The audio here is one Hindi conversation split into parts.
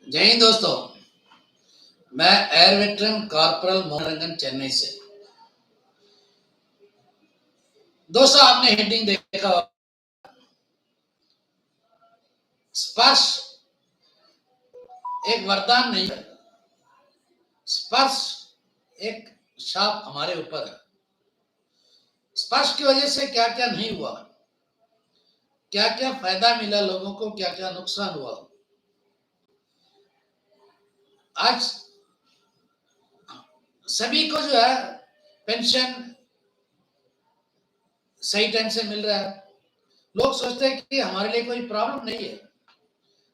जय हिंद दोस्तों। मैं एयर वेटरन कॉर्पोरल मोहनरंगन चेन्नई से। दोस्तों, आपने हेडिंग देखा, स्पर्श एक वरदान नहीं है। स्पर्श एक शाप हमारे ऊपर है। स्पर्श की वजह से क्या क्या नहीं हुआ, क्या क्या फायदा मिला लोगों को, क्या क्या नुकसान हुआ। आज सभी को जो है पेंशन सही टाइम से मिल रहा है। लोग सोचते हैं कि हमारे लिए कोई प्रॉब्लम नहीं है।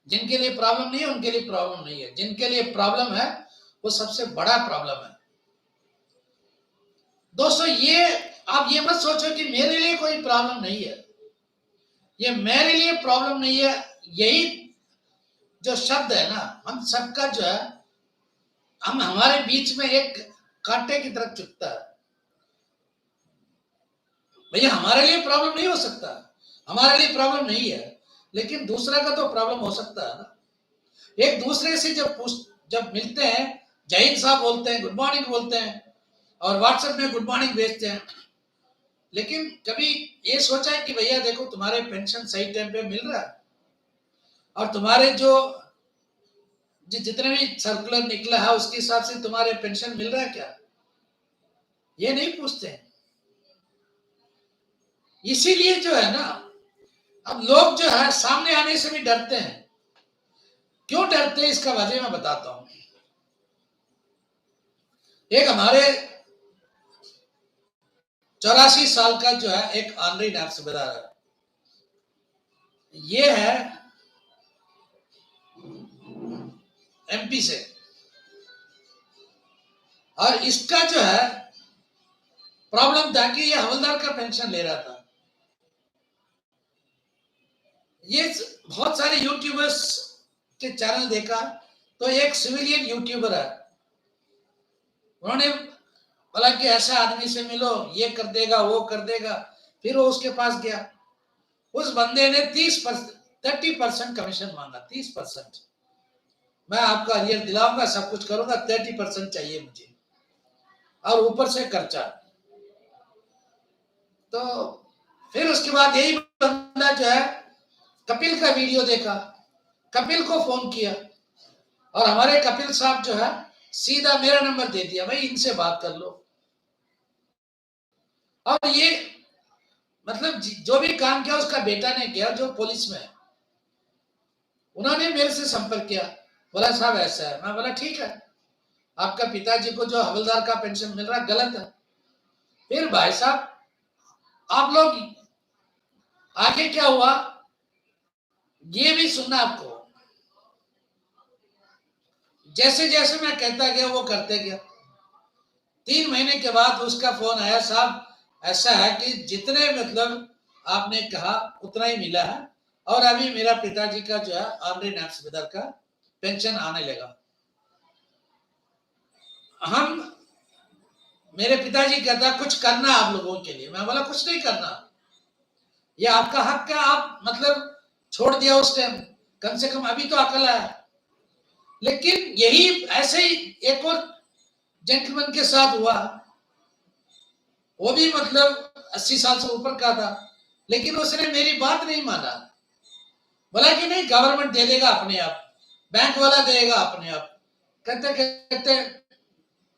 जिनके लिए प्रॉब्लम नहीं है उनके लिए प्रॉब्लम नहीं है, जिनके लिए प्रॉब्लम है वो सबसे बड़ा प्रॉब्लम है। दोस्तों, ये आप ये मत सोचो कि मेरे लिए कोई प्रॉब्लम नहीं है। ये मेरे लिए प्रॉब्लम नहीं है, यही जो शब्द है ना, हम सबका जो है, हम हमारे बीच में एक कांटे की तरफ चुभता है। भैया, हमारे लिए प्रॉब्लम नहीं हो सकता, हमारे लिए प्रॉब्लम नहीं है, लेकिन दूसरा का तो प्रॉब्लम हो सकता है ना। एक दूसरे से जब मिलते हैं, जय हिंद साहब बोलते हैं, गुड मॉर्निंग बोलते हैं और व्हाट्सएप में गुड मॉर्निंग भेजते हैं, लेकिन कभी ये सोचा है कि भैया देखो, तुम्हारे पेंशन सही टाइम पे मिल रहा है और तुम्हारे जो जितने भी सर्कुलर निकला है उसके हिसाब से तुम्हारे पेंशन मिल रहा है क्या? ये नहीं पूछते हैं। इसीलिए जो है ना, अब लोग जो है सामने आने से भी डरते हैं। क्यों डरते हैं, इसका वजह मैं बताता हूं। एक हमारे 84 साल का जो है एक ऑनरी नायब सूबेदार है। ये है एमपी से, और इसका जो है प्रॉब्लम था कि ये हवलदार का पेंशन ले रहा था। ये बहुत सारे यूट्यूबर्स के चैनल देखा, तो एक सिविलियन यूट्यूबर है, उन्होंने बोला कि ऐसा आदमी से मिलो, ये कर देगा वो कर देगा। फिर वो उसके पास गया, उस बंदे ने 30% कमीशन मांगा। 30%। मैं आपका अरियर दिलाऊंगा, सब कुछ करूंगा, 30% चाहिए मुझे, और ऊपर से खर्चा। तो फिर उसके बाद यही बंदा जो है कपिल का वीडियो देखा, कपिल को फोन किया, और हमारे कपिल साहब जो है सीधा मेरा नंबर दे दिया, भाई इनसे बात कर लो। और ये मतलब जो भी काम किया उसका बेटा ने किया, जो पुलिस में है। उन्होंने मेरे से संपर्क किया, बोला साहब ऐसा है। मैं बोला ठीक है, आपका पिताजी को जो हवलदार का पेंशन मिल रहा है गलत है। फिर भाई साहब, आप लोग आगे क्या हुआ ये भी सुनना आपको। जैसे जैसे मैं कहता गया वो करते गया। 3 महीने के बाद उसका फोन आया, साहब ऐसा है कि जितने मतलब आपने कहा उतना ही मिला है, और अभी मेरा पिताजी का जो है ऑनरी नायब सूबेदार का पेंशन आने लगा। हम मेरे पिताजी कहता कुछ करना आप लोगों के लिए। मैं बोला कुछ नहीं करना, ये आपका हक है, आप मतलब छोड़ दिया उस टाइम, कम से कम अभी तो अकल है। लेकिन यही ऐसे ही एक और जेंटलमैन के साथ हुआ, वो भी मतलब 80 साल से ऊपर का था, लेकिन उसने मेरी बात नहीं माना। बोला कि नहीं, गवर्नमेंट दे देगा अपने आप, बैंक वाला देगा अपने आप। कहते कहते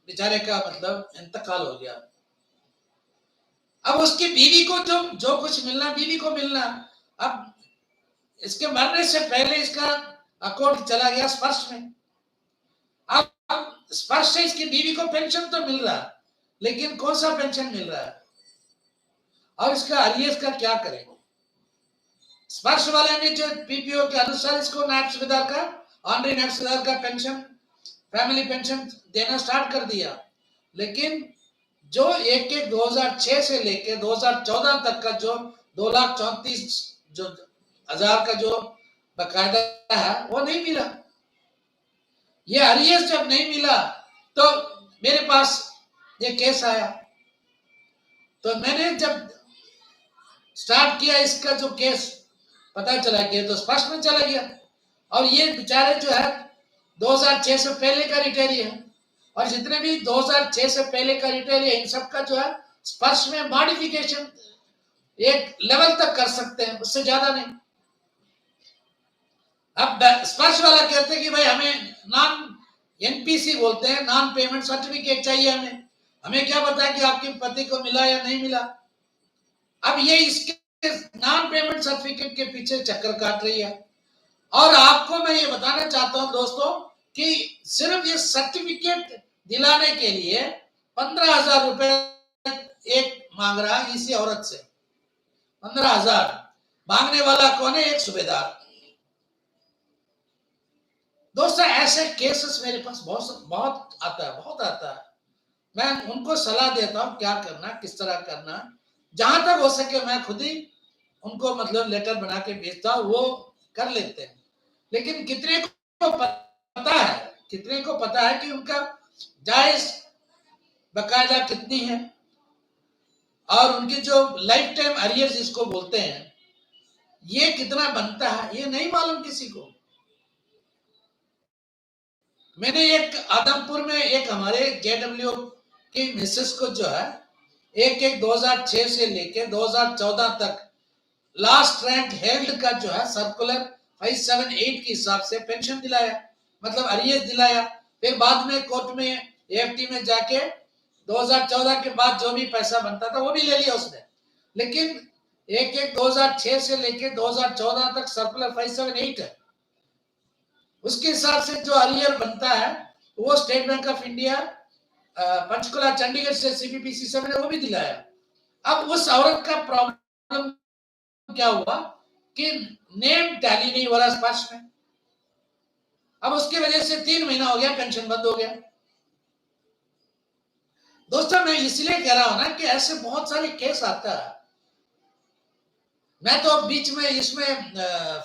बेचारे का मतलब इंतकाल हो गया। अब उसकी बीवी को जो जो कुछ मिलना, बीवी को मिलना। अब इसके मरने से पहले इसका अकाउंट चला गया स्पर्श में। अब स्पर्श से इसकी बीवी को पेंशन तो मिल रहा है, लेकिन कौन सा पेंशन मिल रहा है, और इसका अरियर्स का क्या करेंगे? स्पर्श वाले ने जो पीपीओ के अनुसार इसको नायब सूबेदार का, ऑनरी नायब सूबेदार का पेंशन, फैमिली पेंशन देना स्टार्ट कर दिया। लेकिन जो 2006 से लेके 2014 तक का जो 2,34,000 जो हजार का जो बकायदा है वो नहीं मिला। ये अरियर्स जब नहीं मिला तो मेरे पास ये केस आया। तो मैंने जब स्टार्ट किया इसका जो केस, पता चला कि तो स्पष्ट में चला गया। और ये बेचारे जो है 2006 से पहले का रिटेल ही है, और जितने भी 2006 से पहले का रिटेल है इन सब का जो है स्पर्श में मॉडिफिकेशन एक लेवल तक कर सकते हैं, उससे ज्यादा नहीं। अब स्पर्श वाला कहते हैं कि भाई हमें नॉन एनपीसी बोलते हैं, नॉन पेमेंट सर्टिफिकेट चाहिए, हमें क्या पता है कि आपके पति को मिला या नहीं मिला। अब ये इसके नॉन पेमेंट सर्टिफिकेट के पीछे चक्कर काट रही है। और आपको मैं ये बताना चाहता हूं दोस्तों कि सिर्फ ये सर्टिफिकेट दिलाने के लिए 15,000 रुपए एक मांग रहा है इसी औरत से। 15,000 मांगने वाला कौन है? एक सूबेदार। दोस्तों ऐसे केसेस मेरे पास बहुत आता है, बहुत आता है। मैं उनको सलाह देता हूं क्या करना, किस तरह करना। जहां तक हो सके मैं खुद ही उनको मतलब लेटर बना के भेजता हूं, वो कर लेते हैं। लेकिन कितने को पता है कि उनका जायज बकायदा कितनी है, और उनकी जो लाइफ टाइम अरियर जिसको बोलते हैं ये कितना बनता है, ये नहीं मालूम किसी को। मैंने एक आदमपुर में एक हमारे जेडब्ल्यू की मिसेस को जो है एक 2006 से लेके 2014 तक लास्ट रैंक हेल्ड का जो है सर्कुलर 578 के हिसाब से पेंशन दिलाया, मतलब अरियज दिलाया। फिर बाद में कोर्ट में एएफटी में जाके 2014 के बाद जो भी पैसा बनता था वो भी ले लिया उसने। लेकिन 2006 से लेके 2014 तक सर्कुलर 578 है, उसके हिसाब से जो अरियर बनता है वो state bank of India Panchkula Chandigarh से सीपीपीसी से मैंने वो भी दिलाया। अब उस औरत का प्रॉब्लम क्या हुआ कि नेम टैली नहीं हो रहा स्पर्श में। अब उसकी वजह से 3 महीना हो गया, पेंशन बंद हो गया। दोस्तों मैं इसलिए कह रहा हूं ना कि ऐसे बहुत सारे केस आता है। मैं तो बीच में इसमें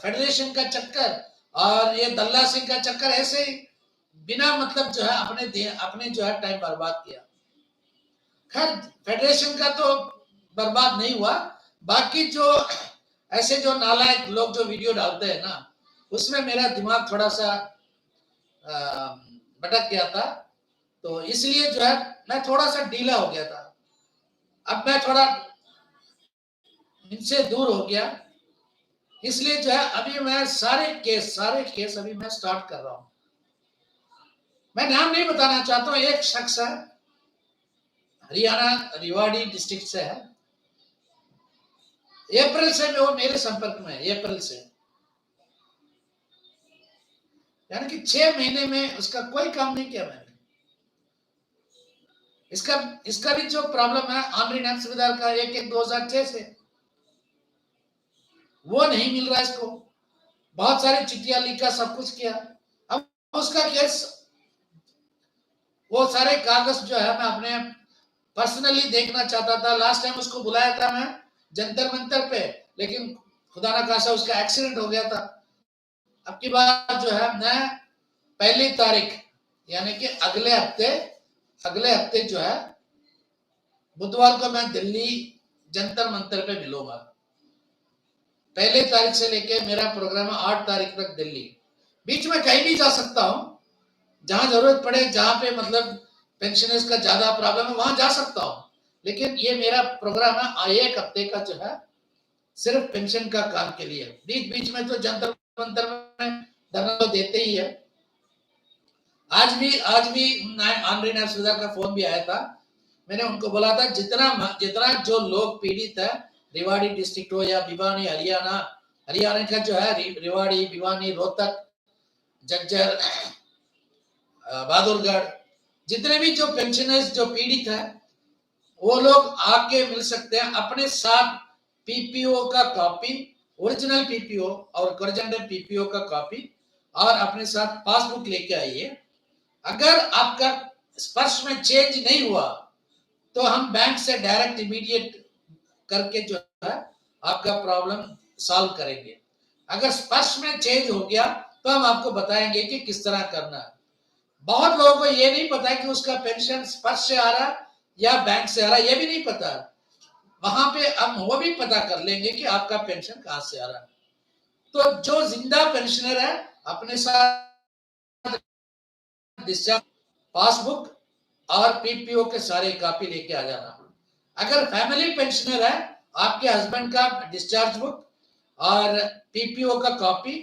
फेडरेशन का चक्कर और ये दल्ला सिंह का चक्कर ऐसे ही बिना मतलब जो है अपने जो है टाइम बर्बाद किया। खैर फेडरेशन का तो बर्बाद नहीं हुआ, बाकी जो ऐसे जो नालायक लोग जो वीडियो डालते हैं ना उसमें मेरा दिमाग थोड़ा सा भटक गया था, तो इसलिए जो है मैं थोड़ा सा ढीला हो गया था। अब मैं थोड़ा इनसे दूर हो गया, इसलिए जो है अभी मैं सारे केस अभी मैं स्टार्ट कर रहा हूं। मैं नाम नहीं बताना चाहता हूं। एक शख्स है हरियाणा रिवाड़ी डिस्ट्रिक्ट से है, अप्रैल से वो मेरे संपर्क में है, अप्रैल से, यानी कि 6 महीने में उसका कोई काम नहीं किया मैंने। इसका भी जो प्रॉब्लम है आमरी नैब सुबेदार का 2006 से वो नहीं मिल रहा इसको, बहुत सारी चिट्ठियां लिखा, सब कुछ किया। अब उसका केस वो सारे कागज जो है मैं अपने पर्सनली देखना चाहता था। लास्ट टाइम उसको बुलाया था मैं जंतर मंतर पे, लेकिन खुदा ना खासा उसका एक्सीडेंट हो गया था। अब की बार जो है मैं 1 तारीख यानी कि अगले हफ्ते जो है बुधवार को मैं दिल्ली जंतर मंतर पे मिलूंगा। 1 तारीख से लेके मेरा प्रोग्राम है 8 तारीख तक दिल्ली। बीच में कहीं भी जा सकता हूं, जहां जरूरत पड़े, जहां पे मतलब पेंशनर्स का ज्यादा प्रॉब्लम है वहां जा सकता हूं। लेकिन ये मेरा प्रोग्राम है 1 हफ्ते का जो है सिर्फ पेंशन का काम के लिए। बीच बीच में तो जंतर मंतर में धरना तो देते ही है। आज भी आनरी नैब सुबेदार का फोन भी आया था। मैंने उनको बोला था जितना जो लोग पीड़ित है, रेवाड़ी डिस्ट्रिक्ट हो या भिवानी हरियाणा का जो है रेवाड़ी, भिवानी, रोहतक, झज्जर, बहादुरगढ़, जितने भी जो पेंशनर्स जो पीड़ित है वो लोग आके मिल सकते हैं। अपने साथ पीपीओ का कॉपी, ओरिजिनल पीपीओ और कोरिजेंडर पीपीओ का कॉपी और अपने साथ पासबुक लेके आइए। अगर आपका स्पर्श में चेंज नहीं हुआ तो हम बैंक से डायरेक्ट इमीडिएट करके जो है आपका प्रॉब्लम सॉल्व करेंगे। अगर स्पर्श में चेंज हो गया तो हम आपको बताएंगे कि किस तरह करना है। बहुत लोगों को ये नहीं पता है कि उसका पेंशन स्पर्श से आ रहा है या बैंक से आ रहा है, ये भी नहीं पता। वहां पे हम वो भी पता कर लेंगे कि आपका पेंशन कहां से आ रहा है। तो जो जिंदा पेंशनर है अपने साथ डिस्चार्ज पासबुक और पीपीओ के सारे कॉपी लेके आ जाना। अगर फैमिली पेंशनर है, आपके हस्बैंड का डिस्चार्ज बुक और पीपीओ का कॉपी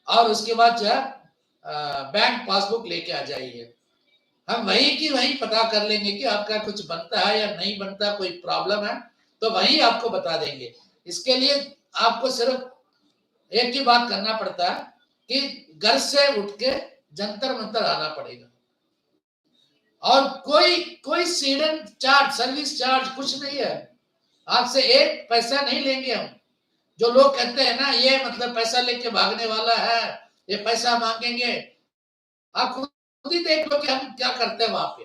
और उसके बाद जो है बैंक पासबुक लेके आ जाइए। हम वहीं की वहीं पता कर लेंगे कि आपका कुछ बनता है या नहीं बनता, कोई प्रॉब्लम है तो वहीं आपको बता देंगे। इसके लिए आपको सिर्फ एक ही बात करना पड़ता है कि घर से उठ के जंतर मंतर आना पड़ेगा, और कोई सीडन चार्ज, सर्विस चार्ज कुछ नहीं है। आपसे एक पैसा नहीं लेंगे हम। जो लोग कहते हैं ना ये मतलब पैसा लेके भागने वाला है, ये पैसा मांगेंगे, आप खुद ही देख लो कि हम क्या करते हैं वहां पे।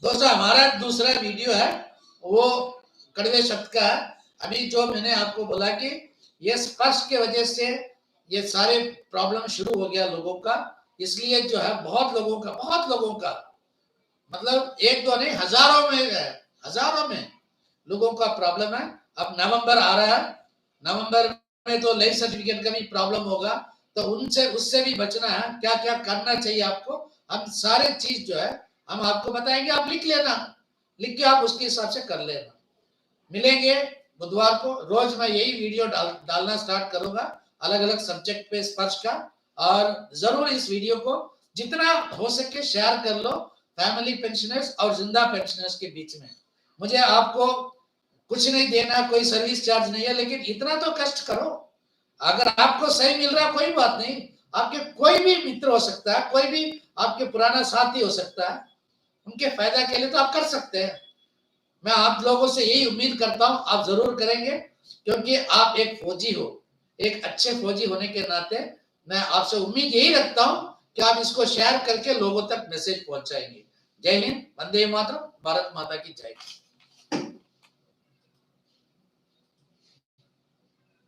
दोस्तों, हमारा दूसरा वीडियो है वो कड़वे शब्द का है। अभी जो मैंने आपको बोला कि ये स्पर्श के वजह से ये सारे प्रॉब्लम शुरू हो गया लोगों का, इसलिए जो है बहुत लोगों का मतलब एक दो नहीं, हजारों में लोगों का प्रॉब्लम है। अब नवंबर आ रहा है, नवंबर में तो लाइफ सर्टिफिकेट का भी प्रॉब्लम होगा, तो उससे भी बचना है। क्या क्या करना चाहिए आपको, हम सारे चीज जो है हम आपको बताएंगे। आप लिख लेना, लिख के आप उसके हिसाब से कर लेना। मिलेंगे बुधवार को, रोज मैं यही वीडियो डालना स्टार्ट करूंगा अलग अलग सब्जेक्ट पे स्पर्श का। और जरूर इस वीडियो को जितना हो सके शेयर कर लो फैमिली पेंशनर्स और जिंदा पेंशनर्स के बीच में। मुझे आपको कुछ नहीं देना, कोई सर्विस चार्ज नहीं है, लेकिन इतना तो कष्ट करो। अगर आपको सही मिल रहा कोई बात नहीं, आपके कोई भी मित्र हो सकता है, कोई भी आपके पुराना साथी हो सकता है, उनके फायदा के लिए तो आप कर सकते हैं। मैं आप लोगों से यही उम्मीद करता हूं आप जरूर करेंगे, क्योंकि आप एक फौजी हो। एक अच्छे फौजी होने के नाते मैं आपसे उम्मीद यही रखता हूं कि आप इसको शेयर करके लोगों तक मैसेज पहुंचाएंगे। जय हिंद, वंदे मातरम, भारत माता की जय।